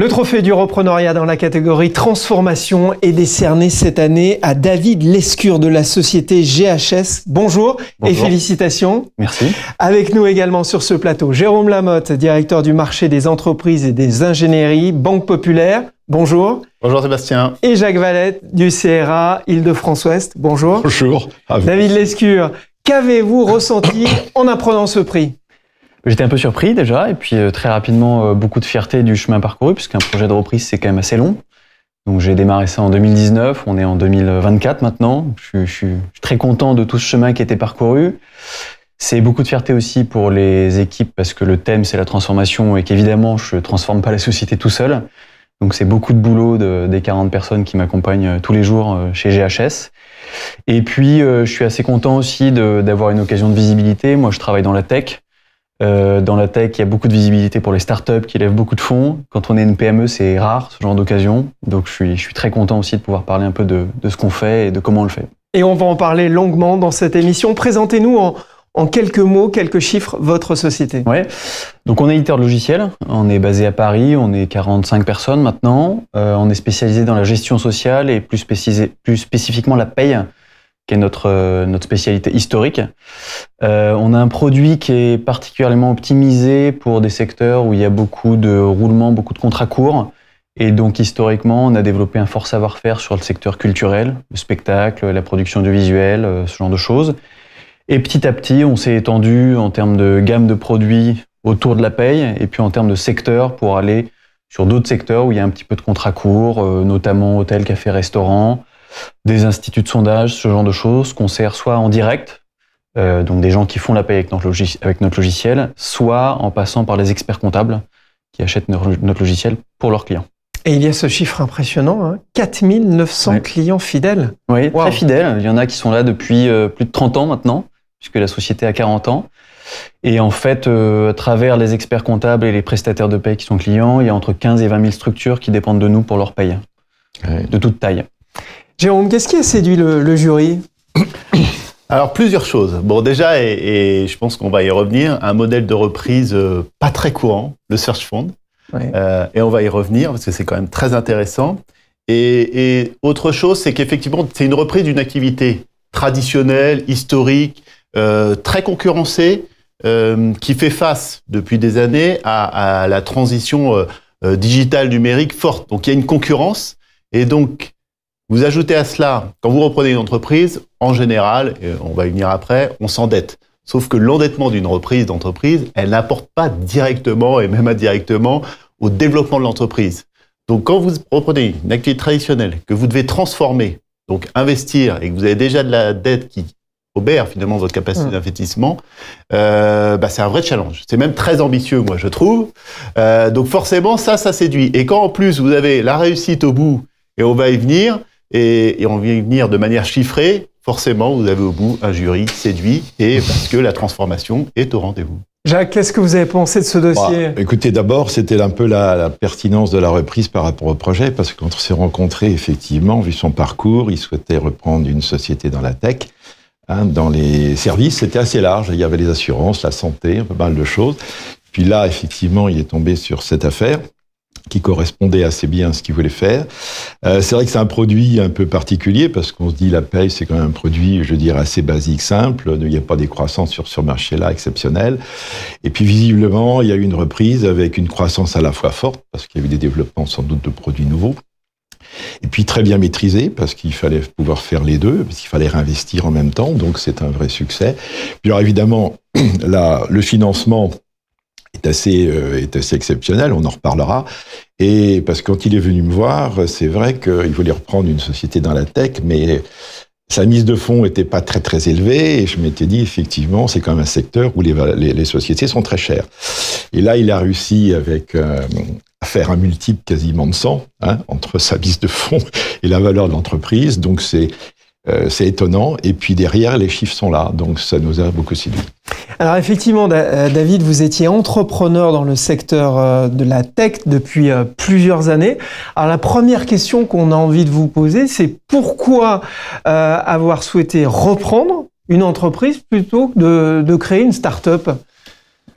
Le trophée du Repreneuriat dans la catégorie transformation est décerné cette année à David Lescure de la société GHS. Bonjour. Et félicitations. Merci. Avec nous également sur ce plateau, Jérôme Lamotte, directeur du marché des entreprises et des ingénieries, Banque Populaire. Bonjour. Bonjour Sébastien. Et Jacques Valette du CRA Île-de-France-Ouest. Bonjour. Bonjour. David Lescure, qu'avez-vous ressenti en apprenant ce prix ? J'étais un peu surpris déjà, et puis très rapidement, beaucoup de fierté du chemin parcouru, puisqu'un projet de reprise, c'est quand même assez long. Donc j'ai démarré ça en 2019, on est en 2024 maintenant. Je suis très content de tout ce chemin qui a été parcouru. C'est beaucoup de fierté aussi pour les équipes, parce que le thème, c'est la transformation, et qu'évidemment, je ne transforme pas la société tout seul. Donc c'est beaucoup de boulot des 40 personnes qui m'accompagnent tous les jours chez GHS. Et puis, je suis assez content aussi d'avoir une occasion de visibilité. Moi, je travaille dans la tech. Dans la tech, il y a beaucoup de visibilité pour les startups qui lèvent beaucoup de fonds. Quand on est une PME, c'est rare ce genre d'occasion. Donc je suis très content aussi de pouvoir parler un peu de ce qu'on fait et de comment on le fait. Et on va en parler longuement dans cette émission. Présentez-nous en quelques mots, quelques chiffres, votre société. Ouais. Donc on est éditeur de logiciels. On est basé à Paris. On est 45 personnes maintenant. On est spécialisé dans la gestion sociale et plus spécifiquement la paye, qui est notre spécialité historique. On a un produit qui est particulièrement optimisé pour des secteurs où il y a beaucoup de roulements, beaucoup de contrats courts. Et donc, historiquement, on a développé un fort savoir-faire sur le secteur culturel, le spectacle, la production audiovisuelle, ce genre de choses. Et petit à petit, on s'est étendu en termes de gamme de produits autour de la paye et puis en termes de secteur pour aller sur d'autres secteurs où il y a un petit peu de contrats courts, notamment hôtels, cafés, restaurants, des instituts de sondage, ce genre de choses qu'on sert soit en direct, donc des gens qui font la paie avec notre logiciel, soit en passant par les experts comptables qui achètent notre logiciel pour leurs clients. Et il y a ce chiffre impressionnant, hein, 4900 clients fidèles. Oui, très fidèles. Il y en a qui sont là depuis plus de 30 ans maintenant, puisque la société a 40 ans. Et en fait, à travers les experts comptables et les prestataires de paie qui sont clients, il y a entre 15 et 20 000 structures qui dépendent de nous pour leur paye, de toute taille. Jérôme, qu'est-ce qui a séduit le jury ? Alors, plusieurs choses. Bon, déjà, et je pense qu'on va y revenir, un modèle de reprise pas très courant, le Search Fund. Ouais. Et on va y revenir parce que c'est quand même très intéressant. Et autre chose, c'est qu'effectivement, c'est une reprise d'une activité traditionnelle, historique, très concurrencée, qui fait face depuis des années à la transition digitale numérique forte. Donc, il y a une concurrence. Et donc, vous ajoutez à cela, quand vous reprenez une entreprise, en général, et on va y venir après, on s'endette. Sauf que l'endettement d'une reprise d'entreprise, elle n'apporte pas directement et même indirectement au développement de l'entreprise. Donc, quand vous reprenez une activité traditionnelle que vous devez transformer, donc investir, et que vous avez déjà de la dette qui obère finalement votre capacité d'investissement, c'est un vrai challenge. C'est même très ambitieux, moi, je trouve. Donc, forcément, ça séduit. Et quand, en plus, vous avez la réussite au bout, et on va y venir, et on va y venir de manière chiffrée, forcément, vous avez au bout un jury séduit, et parce que la transformation est au rendez-vous. Jacques, qu'est-ce que vous avez pensé de ce dossier ? Écoutez, d'abord, c'était un peu la pertinence de la reprise par rapport au projet, parce que quand on s'est rencontrés, effectivement, vu son parcours, il souhaitait reprendre une société dans la tech. Dans les services, c'était assez large. Il y avait les assurances, la santé, un peu mal de choses. Puis là, effectivement, il est tombé sur cette affaire qui correspondait assez bien à ce qu'il voulait faire. C'est vrai que c'est un produit un peu particulier, parce qu'on se dit la paye, c'est quand même un produit, je dirais, assez basique, simple. Il n'y a pas des croissances sur ce marché-là exceptionnelles. Et puis, visiblement, il y a eu une reprise avec une croissance à la fois forte, parce qu'il y a eu des développements sans doute de produits nouveaux. Et puis, très bien maîtrisé, parce qu'il fallait pouvoir faire les deux, parce qu'il fallait réinvestir en même temps. Donc, c'est un vrai succès. Puis, alors, évidemment, le financement est assez exceptionnel, on en reparlera. Et parce que quand il est venu me voir, c'est vrai qu'il voulait reprendre une société dans la tech, mais sa mise de fonds était pas très très élevée, et je m'étais dit effectivement, c'est quand même un secteur où les sociétés sont très chères. Et là, il a réussi à faire un multiple quasiment de 100 entre sa mise de fonds et la valeur de l'entreprise. Donc c'est étonnant. Et puis derrière, les chiffres sont là, donc ça nous a beaucoup séduit. Alors effectivement, David, vous étiez entrepreneur dans le secteur de la tech depuis plusieurs années. Alors la première question qu'on a envie de vous poser, c'est pourquoi avoir souhaité reprendre une entreprise plutôt que de créer une start-up ?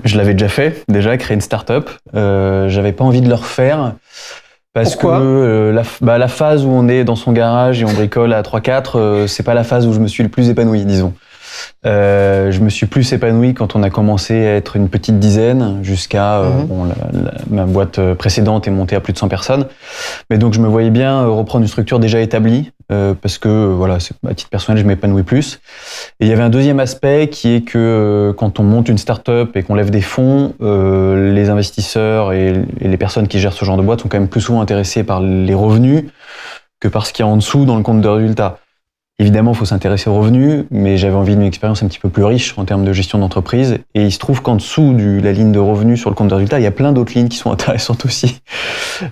Je l'avais déjà fait, créer une start-up. J'avais pas envie de le refaire. Parce Pourquoi que la phase où on est dans son garage et on bricole à 3-4, c'est pas la phase où je me suis le plus épanoui, disons. Je me suis plus épanoui quand on a commencé à être une petite dizaine, jusqu'à ma boîte précédente est montée à plus de 100 personnes. Mais donc je me voyais bien reprendre une structure déjà établie, parce que voilà, à titre personnel, je m'épanouis plus. Et il y avait un deuxième aspect qui est que quand on monte une start-up et qu'on lève des fonds, les investisseurs et les personnes qui gèrent ce genre de boîte sont quand même plus souvent intéressés par les revenus que par ce qu'il y a en dessous dans le compte de résultats. Évidemment, il faut s'intéresser aux revenus, mais j'avais envie d'une expérience un petit peu plus riche en termes de gestion d'entreprise. Et il se trouve qu'en dessous de la ligne de revenus sur le compte de résultats, il y a plein d'autres lignes qui sont intéressantes aussi.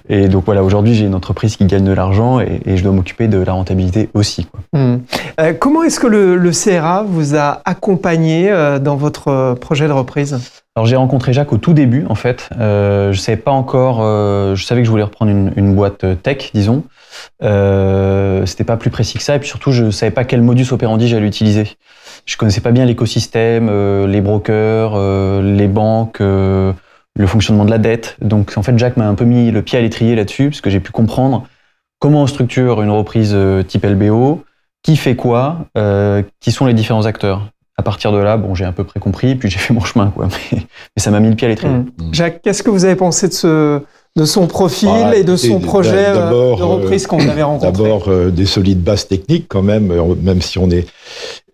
Et donc voilà, aujourd'hui, j'ai une entreprise qui gagne de l'argent et je dois m'occuper de la rentabilité aussi, quoi. Comment est-ce que le CRA vous a accompagné dans votre projet de reprise ? Alors j'ai rencontré Jacques au tout début, en fait. Je savais pas encore. Je savais que je voulais reprendre une boîte tech, disons. C'était pas plus précis que ça, et puis surtout je savais pas quel modus operandi j'allais utiliser. Je connaissais pas bien l'écosystème, les brokers, les banques, le fonctionnement de la dette. Donc en fait Jacques m'a un peu mis le pied à l'étrier là-dessus, parce que j'ai pu comprendre comment on structure une reprise type LBO, qui fait quoi, qui sont les différents acteurs. À partir de là, bon, j'ai à peu près compris, puis j'ai fait mon chemin, quoi. Mais ça m'a mis le pied à l'étrier. Jacques, qu'est-ce que vous avez pensé de son profil et de son projet de reprise qu'on avait rencontré? D'abord, des solides bases techniques quand même si on est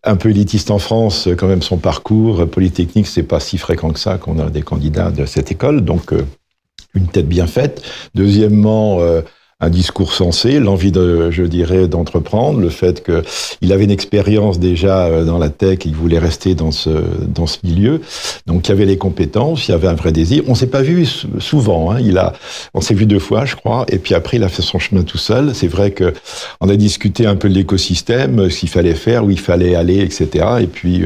un peu élitiste en France, quand même son parcours Polytechnique, c'est pas si fréquent que ça qu'on a des candidats de cette école, donc une tête bien faite. Deuxièmement, un discours sensé, l'envie d'entreprendre, le fait qu'il avait une expérience déjà dans la tech, il voulait rester dans ce milieu, donc il y avait les compétences, il y avait un vrai désir. On s'est pas vu souvent, on s'est vu 2 fois, je crois, et puis après il a fait son chemin tout seul. C'est vrai que on a discuté un peu de l'écosystème, ce qu'il fallait faire, où il fallait aller, etc. Et puis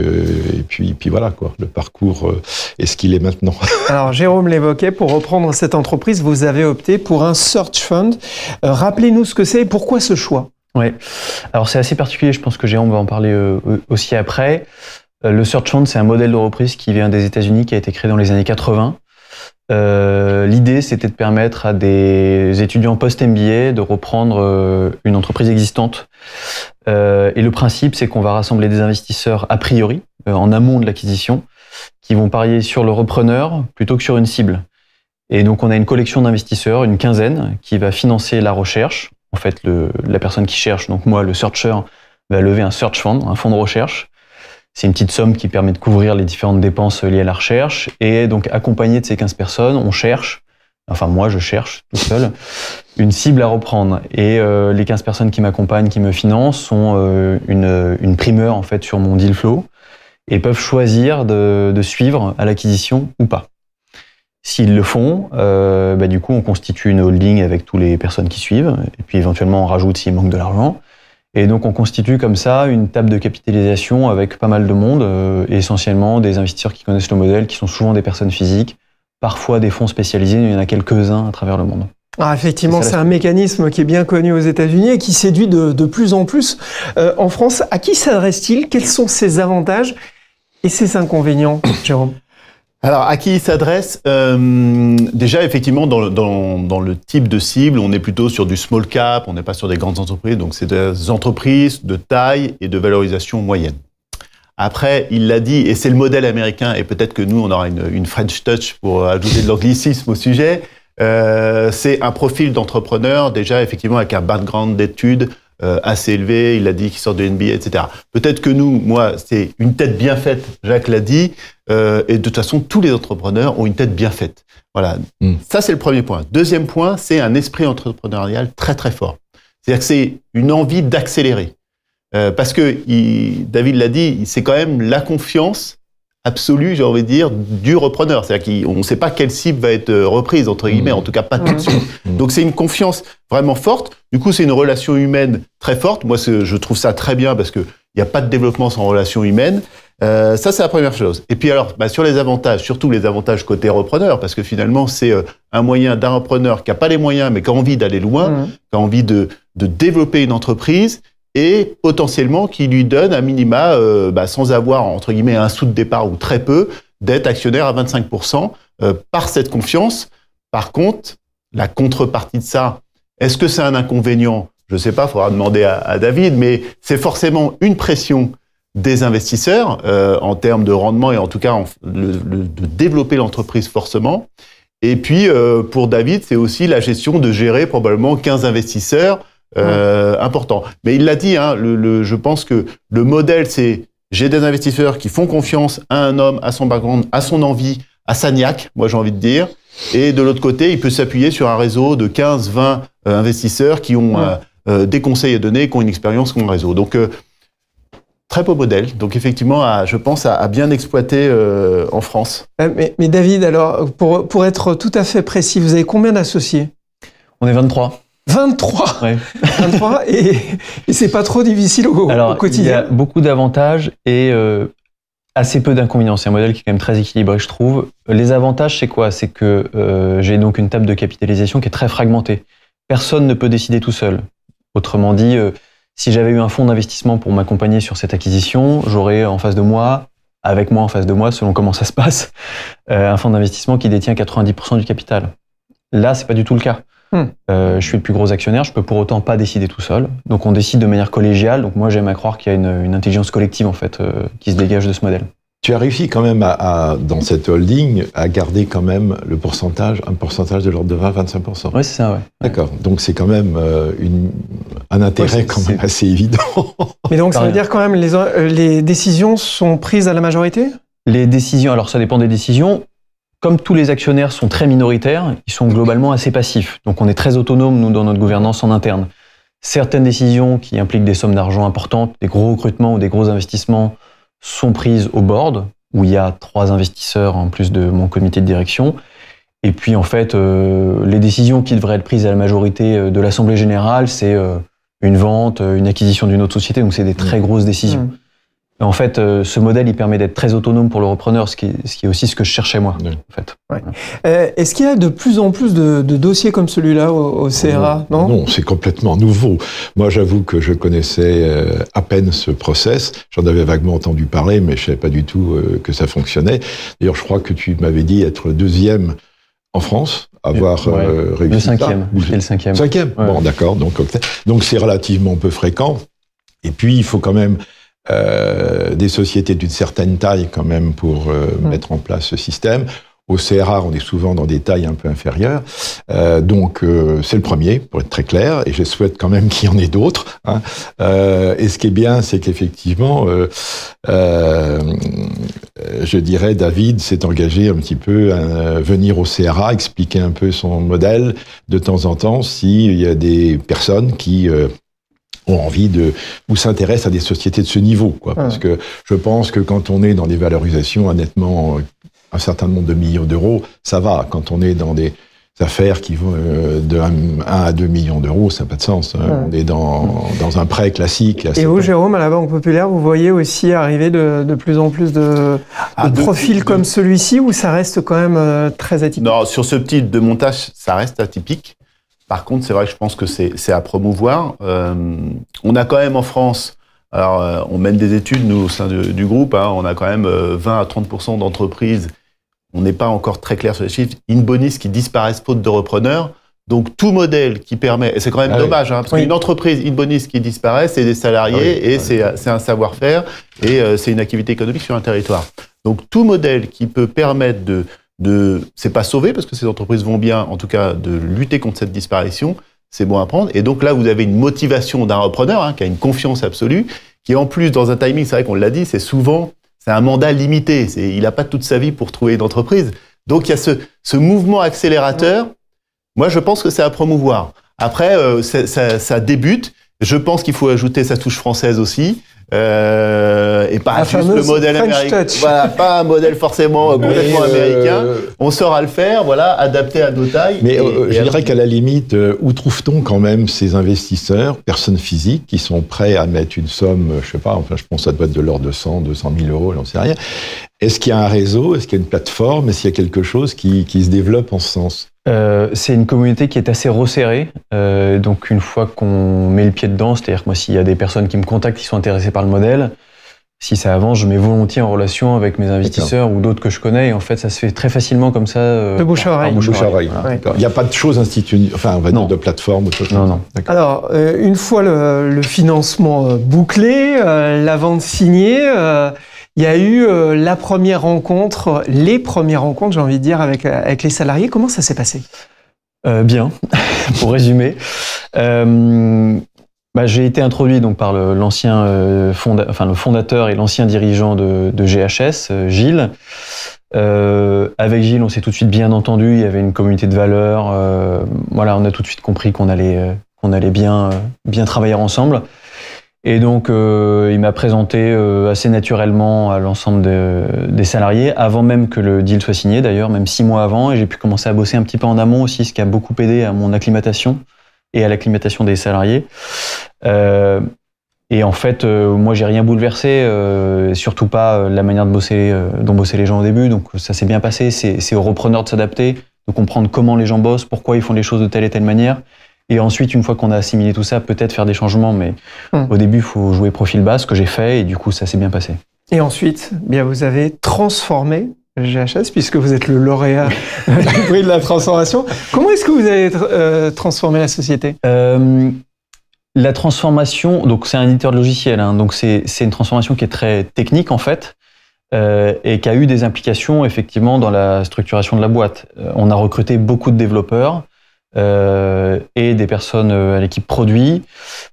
voilà quoi, le parcours est ce qu'il est maintenant. Alors Jérôme l'évoquait, pour reprendre cette entreprise, vous avez opté pour un search fund. Rappelez-nous ce que c'est et pourquoi ce choix. Oui, alors c'est assez particulier, je pense que Jérôme va en parler aussi après. Le Search Fund, c'est un modèle de reprise qui vient des États-Unis, qui a été créé dans les années 80. L'idée, c'était de permettre à des étudiants post-MBA de reprendre une entreprise existante. Et le principe, c'est qu'on va rassembler des investisseurs a priori, en amont de l'acquisition, qui vont parier sur le repreneur plutôt que sur une cible. Et donc, on a une collection d'investisseurs, une quinzaine, qui va financer la recherche. En fait, la personne qui cherche, donc moi, le searcher, va lever un search fund, un fonds de recherche. C'est une petite somme qui permet de couvrir les différentes dépenses liées à la recherche. Et donc, accompagné de ces 15 personnes, on cherche, enfin moi, je cherche tout seul, une cible à reprendre. Et les 15 personnes qui m'accompagnent, qui me financent, sont une primeur, en fait, sur mon deal flow et peuvent choisir de suivre à l'acquisition ou pas. S'ils le font, du coup, on constitue une holding avec toutes les personnes qui suivent, et puis éventuellement on rajoute s'il manque de l'argent. Et donc on constitue comme ça une table de capitalisation avec pas mal de monde, et essentiellement des investisseurs qui connaissent le modèle, qui sont souvent des personnes physiques, parfois des fonds spécialisés, il y en a quelques-uns à travers le monde. Ah, effectivement, c'est un mécanisme qui est bien connu aux États-Unis et qui séduit de plus en plus en France. À qui s'adresse-t-il? Quels sont ses avantages et ses inconvénients, Jérôme? Alors, à qui il s'adresse? Déjà, effectivement, dans le type de cible, on est plutôt sur du small cap, on n'est pas sur des grandes entreprises, donc c'est des entreprises de taille et de valorisation moyenne. Après, il l'a dit, et c'est le modèle américain, et peut-être que nous, on aura une French touch pour ajouter de l'anglicisme au sujet, c'est un profil d'entrepreneur, déjà, effectivement, avec un background d'études assez élevé, il a dit qu'il sort de NBA, etc. Peut-être que nous, moi, c'est une tête bien faite, Jacques l'a dit, et de toute façon, tous les entrepreneurs ont une tête bien faite. Voilà. Ça, c'est le premier point. Deuxième point, c'est un esprit entrepreneurial très, très fort. C'est-à-dire que c'est une envie d'accélérer. Parce que, David l'a dit, c'est quand même la confiance absolue, j'ai envie de dire, du repreneur. C'est-à-dire qu'on ne sait pas quelle cible va être reprise, entre guillemets, en tout cas pas tout de suite. Donc c'est une confiance vraiment forte. Du coup, c'est une relation humaine très forte. Moi, je trouve ça très bien parce qu'il n'y a pas de développement sans relation humaine. Ça, c'est la première chose. Et puis alors, sur les avantages, surtout les avantages côté repreneur, parce que finalement, c'est un moyen d'un repreneur qui n'a pas les moyens, mais qui a envie d'aller loin, qui a envie de développer une entreprise, et potentiellement qui lui donne à minima, sans avoir, entre guillemets, un sou de départ ou très peu, d'être actionnaire à 25% par cette confiance. Par contre, la contrepartie de ça, Est-ce que c'est un inconvénient? Je ne sais pas, il faudra demander à David, mais c'est forcément une pression des investisseurs en termes de rendement et en tout cas de développer l'entreprise forcément. Et puis, pour David, c'est aussi la gestion de gérer probablement 15 investisseurs importants. Mais il l'a dit, hein, je pense que le modèle, c'est j'ai des investisseurs qui font confiance à un homme, à son background, à son envie, à sa niaque, moi j'ai envie de dire. Et de l'autre côté, il peut s'appuyer sur un réseau de 15, 20 investisseurs qui ont des conseils à donner, qui ont une expérience, qui ont un réseau. Donc, très beau modèle. Donc, effectivement, je pense à bien exploiter en France. Mais David, alors, pour être tout à fait précis, vous avez combien d'associés? On est 23. 23 Ouais. 23 et c'est pas trop difficile au quotidien. Il y a beaucoup d'avantages et assez peu d'inconvénients. C'est un modèle qui est quand même très équilibré, je trouve. Les avantages, c'est quoi? C'est que j'ai donc une table de capitalisation qui est très fragmentée. Personne ne peut décider tout seul. Autrement dit, si j'avais eu un fonds d'investissement pour m'accompagner sur cette acquisition, j'aurais en face de moi, avec moi en face de moi, selon comment ça se passe, un fonds d'investissement qui détient 90% du capital. Là, c'est pas du tout le cas. Je suis le plus gros actionnaire, je peux pour autant pas décider tout seul. Donc on décide de manière collégiale. Donc moi j'aime à croire qu'il y a une intelligence collective en fait qui se dégage de ce modèle. Tu as réussi quand même dans cette holding à garder quand même le pourcentage, un pourcentage de l'ordre de 20-25%. Oui, c'est ça, ouais. D'accord. Donc c'est quand même un intérêt quand même assez évident. Mais donc ça veut dire quand même les décisions sont prises à la majorité? Les décisions, alors ça dépend des décisions. Comme tous les actionnaires sont très minoritaires, ils sont globalement assez passifs. Donc on est très autonome, nous, dans notre gouvernance en interne. Certaines décisions qui impliquent des sommes d'argent importantes, des gros recrutements ou des gros investissements, sont prises au board, où il y a 3 investisseurs en plus de mon comité de direction. Et puis en fait, les décisions qui devraient être prises à la majorité de l'Assemblée générale, c'est une vente, une acquisition d'une autre société, donc c'est des très grosses décisions. En fait, ce modèle, il permet d'être très autonome pour le repreneur, ce qui est aussi ce que je cherchais moi. En fait. Ouais. Est-ce qu'il y a de plus en plus de dossiers comme celui-là au CRA? Non, c'est complètement nouveau. Moi, j'avoue que je connaissais à peine ce process. J'en avais vaguement entendu parler, mais je ne savais pas du tout que ça fonctionnait. D'ailleurs, je crois que tu m'avais dit être 2e en France, avoir réussi. Le 5e. Le 5e. 5e. Ouais. Bon, d'accord. Donc, c'est relativement peu fréquent. Et puis, il faut quand même des sociétés d'une certaine taille quand même pour mettre en place ce système. Au CRA, on est souvent dans des tailles un peu inférieures. Donc, c'est le premier, pour être très clair, et je souhaite quand même qu'il y en ait d'autres. Hein. Et ce qui est bien, c'est qu'effectivement, je dirais, David s'est engagé un petit peu à venir au CRA, expliquer un peu son modèle de temps en temps, s'il y a des personnes qui ont envie ou s'intéressent à des sociétés de ce niveau, quoi. Parce que je pense que quand on est dans des valorisations honnêtement un certain nombre de millions d'euros, ça va. Quand on est dans des affaires qui vont de 1 à 2 millions d'euros, ça n'a pas de sens. On est dans un prêt classique. Et vous, Jérôme, à la Banque Populaire, vous voyez aussi arriver de plus en plus de profils comme celui-ci, où ça reste quand même très atypique? Non, sur ce type de montage, ça reste atypique. Par contre, c'est vrai que je pense que c'est à promouvoir. On a quand même en France, alors on mène des études, nous, au sein du groupe, hein, on a quand même 20 à 30% d'entreprises, on n'est pas encore très clair sur les chiffres, in bonis qui disparaissent faute de repreneurs. Donc tout modèle qui permet, et c'est quand même dommage, hein, parce qu'une entreprise in bonis qui disparaît, c'est des salariés c'est un savoir-faire et c'est une activité économique sur un territoire. Donc tout modèle qui peut permettre c'est pas sauver parce que ces entreprises vont bien, en tout cas de lutter contre cette disparition, c'est bon à prendre. Et donc là, vous avez une motivation d'un repreneur qui a une confiance absolue, qui en plus dans un timing, c'est vrai qu'on l'a dit, c'est un mandat limité. Il n'a pas toute sa vie pour trouver une entreprise. Donc il y a ce mouvement accélérateur. Moi, je pense que c'est à promouvoir. Après, ça débute. Je pense qu'il faut ajouter sa touche française aussi. Et pas juste le modèle américain. Voilà, pas un modèle forcément complètement américain. On saura le faire, voilà, adapté à nos tailles. Mais je dirais qu'à la limite, où trouve-t-on quand même ces investisseurs, personnes physiques, qui sont prêts à mettre une somme, je sais pas, enfin je pense que ça doit être de l'ordre de 100, 200 000 euros, j'en sais rien. Est-ce qu'il y a un réseau, est-ce qu'il y a une plateforme, est-ce qu'il y a quelque chose qui se développe en ce sens? C'est une communauté qui est assez resserrée. Donc une fois qu'on met le pied dedans, c'est-à-dire que moi, s'il y a des personnes qui me contactent, qui sont intéressées par le modèle, si ça avance, je mets volontiers en relation avec mes investisseurs ou d'autres que je connais. Et en fait, ça se fait très facilement comme ça. De bouche à oreille. Bouche à oreille. Voilà. Il n'y a pas de choses institutionnelles, enfin, on va dire de plateforme ou de choses comme ça. Alors, une fois le financement bouclé, la vente signée, il y a eu les premières rencontres, j'ai envie de dire, avec les salariés. Comment ça s'est passé ? Bien, pour résumer. J'ai été introduit donc par le fondateur et l'ancien dirigeant de GHS, Gilles. Avec Gilles, on s'est tout de suite bien entendu. Il y avait une communauté de valeurs. On a tout de suite compris qu'on allait bien travailler ensemble. Et donc, il m'a présenté assez naturellement à l'ensemble des salariés, avant même que le deal soit signé, d'ailleurs, même 6 mois avant. Et j'ai pu commencer à bosser un petit peu en amont aussi, ce qui a beaucoup aidé à mon acclimatation et à l'acclimatation des salariés. Et en fait, moi, j'ai rien bouleversé, surtout pas la manière dont bossaient les gens au début. Donc, ça s'est bien passé. C'est aux repreneurs de s'adapter, de comprendre comment les gens bossent, pourquoi ils font les choses de telle et telle manière. Et ensuite, une fois qu'on a assimilé tout ça, peut-être faire des changements, mais au début, il faut jouer profil bas, ce que j'ai fait, et du coup, ça s'est bien passé. Et ensuite, vous avez transformé GHS, puisque vous êtes le lauréat du prix de la transformation. Comment est-ce que vous avez transformé la société ? La transformation, donc c'est un éditeur de logiciel, donc c'est une transformation qui est très technique en fait, et qui a eu des implications effectivement dans la structuration de la boîte. On a recruté beaucoup de développeurs et des personnes à l'équipe produit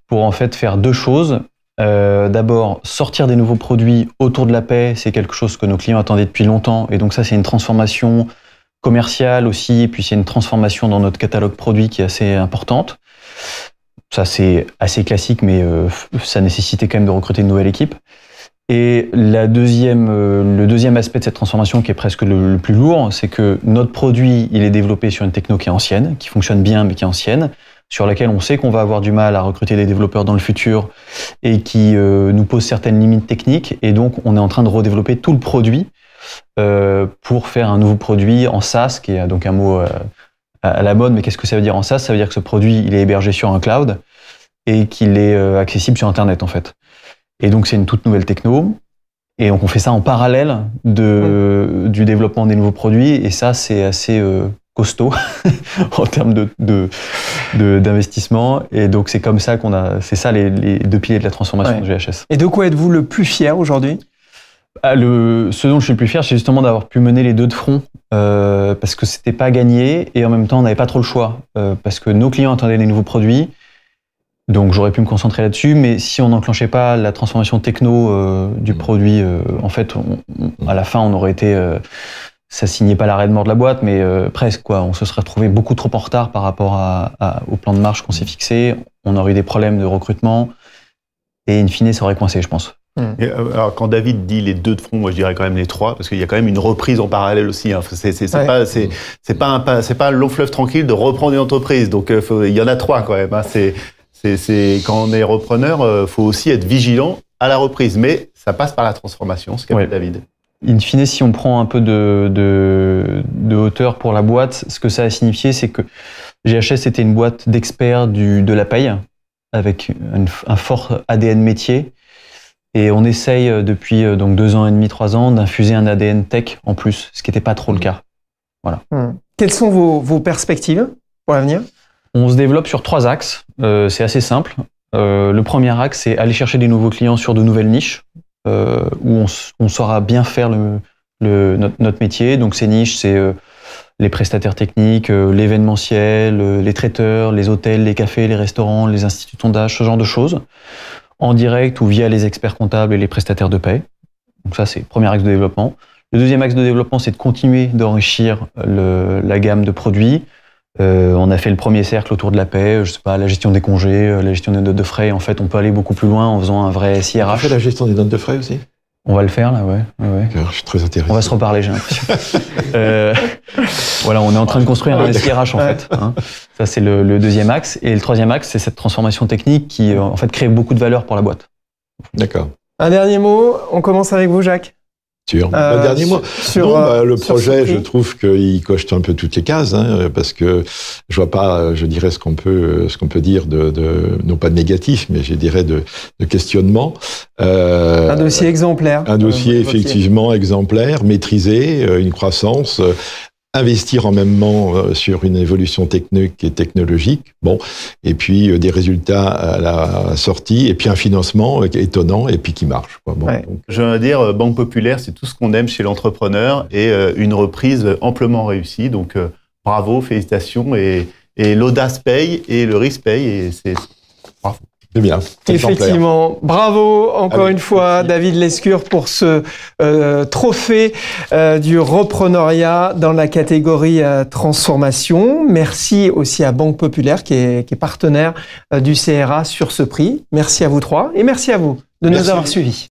pour en fait faire 2 choses. D'abord, sortir des nouveaux produits autour de la paix, c'est quelque chose que nos clients attendaient depuis longtemps, et donc ça c'est une transformation commerciale aussi, et puis c'est une transformation dans notre catalogue produit qui est assez importante. Ça c'est assez classique, mais ça nécessitait quand même de recruter une nouvelle équipe. Et le deuxième aspect de cette transformation qui est presque le plus lourd, c'est que notre produit, il est développé sur une techno qui est ancienne, qui fonctionne bien mais qui est ancienne, sur laquelle on sait qu'on va avoir du mal à recruter des développeurs dans le futur et qui nous pose certaines limites techniques. Et donc, on est en train de redévelopper tout le produit pour faire un nouveau produit en SaaS, qui est donc un mot à la mode. Mais qu'est-ce que ça veut dire en SaaS ? Ça veut dire que ce produit, il est hébergé sur un cloud et qu'il est accessible sur Internet, en fait. Et donc, c'est une toute nouvelle techno. Et donc, on fait ça en parallèle du développement des nouveaux produits. Et ça, c'est assez costaud en termes d'investissement. Et donc, c'est comme ça c'est ça les 2 piliers de la transformation de GHS. Et de quoi êtes-vous le plus fier aujourd'hui ? Ce dont je suis le plus fier, c'est justement d'avoir pu mener les 2 de front, parce que c'était pas gagné et en même temps, on n'avait pas trop le choix, parce que nos clients attendaient les nouveaux produits. Donc j'aurais pu me concentrer là-dessus, mais si on n'enclenchait pas la transformation techno du produit, en fait, à la fin, on aurait été... ça signait pas l'arrêt de mort de la boîte, mais presque, quoi. On se serait retrouvé beaucoup trop en retard par rapport au plan de marche qu'on s'est fixé. On aurait eu des problèmes de recrutement, et in fine, ça aurait coincé, je pense. Et alors, quand David dit les 2 de front, moi je dirais quand même les 3, parce qu'il y a quand même une reprise en parallèle aussi. C'est pas un long fleuve tranquille de reprendre une entreprise. Donc il y en a 3 quand même. Quand on est repreneur, faut aussi être vigilant à la reprise, mais ça passe par la transformation, ce qu'a fait David. In fine, si on prend un peu de hauteur pour la boîte, ce que ça a signifié, c'est que GHS était une boîte d'experts de la paye, avec un fort ADN métier. Et on essaye depuis donc 2 ans et demi, 3 ans, d'infuser un ADN tech en plus, ce qui n'était pas trop le cas. Voilà. Quelles sont vos perspectives pour l'avenir ? On se développe sur 3 axes. C'est assez simple. Le premier axe, c'est aller chercher des nouveaux clients sur de nouvelles niches, où on saura bien faire notre métier. Donc ces niches, c'est les prestataires techniques, l'événementiel, les traiteurs, les hôtels, les cafés, les restaurants, les instituts de sondage, ce genre de choses, en direct ou via les experts comptables et les prestataires de paie. Donc ça, c'est le premier axe de développement. Le deuxième axe de développement, c'est de continuer d'enrichir la gamme de produits. On a fait le premier cercle autour de la paie, je sais pas, la gestion des congés, la gestion des notes de frais. En fait, on peut aller beaucoup plus loin en faisant un vrai SIRH. On fait la gestion des notes de frais aussi ? On va le faire là, ouais. Je suis très intéressé. On va se reparler, j'ai l'impression. Voilà, on est en train de construire un SIRH en fait. Ça, c'est le deuxième axe. Et le troisième axe, c'est cette transformation technique qui en fait crée beaucoup de valeur pour la boîte. D'accord. Un dernier mot, on commence avec vous, Jacques. Sur le dernier mois. Le projet, je trouve qu'il coche un peu toutes les cases, parce que je vois pas, je dirais, ce qu'on peut dire non pas de négatif, mais je dirais de questionnement. Un dossier exemplaire. Un dossier effectivement exemplaire, maîtrisé, une croissance. Investir en même temps sur une évolution technique et technologique, et puis des résultats à la sortie, et puis un financement étonnant, et puis qui marche. Donc, je veux dire, Banque Populaire, c'est tout ce qu'on aime chez l'entrepreneur, et une reprise amplement réussie. Donc, bravo, félicitations, et l'audace paye, et le risque paye, et c'est bravo. C'est bien. Effectivement. Bravo encore une fois, David Lescure, pour ce trophée du repreneuriat dans la catégorie transformation. Merci aussi à Banque Populaire qui est partenaire du CRA sur ce prix. Merci à vous trois et merci à vous de nous avoir suivis.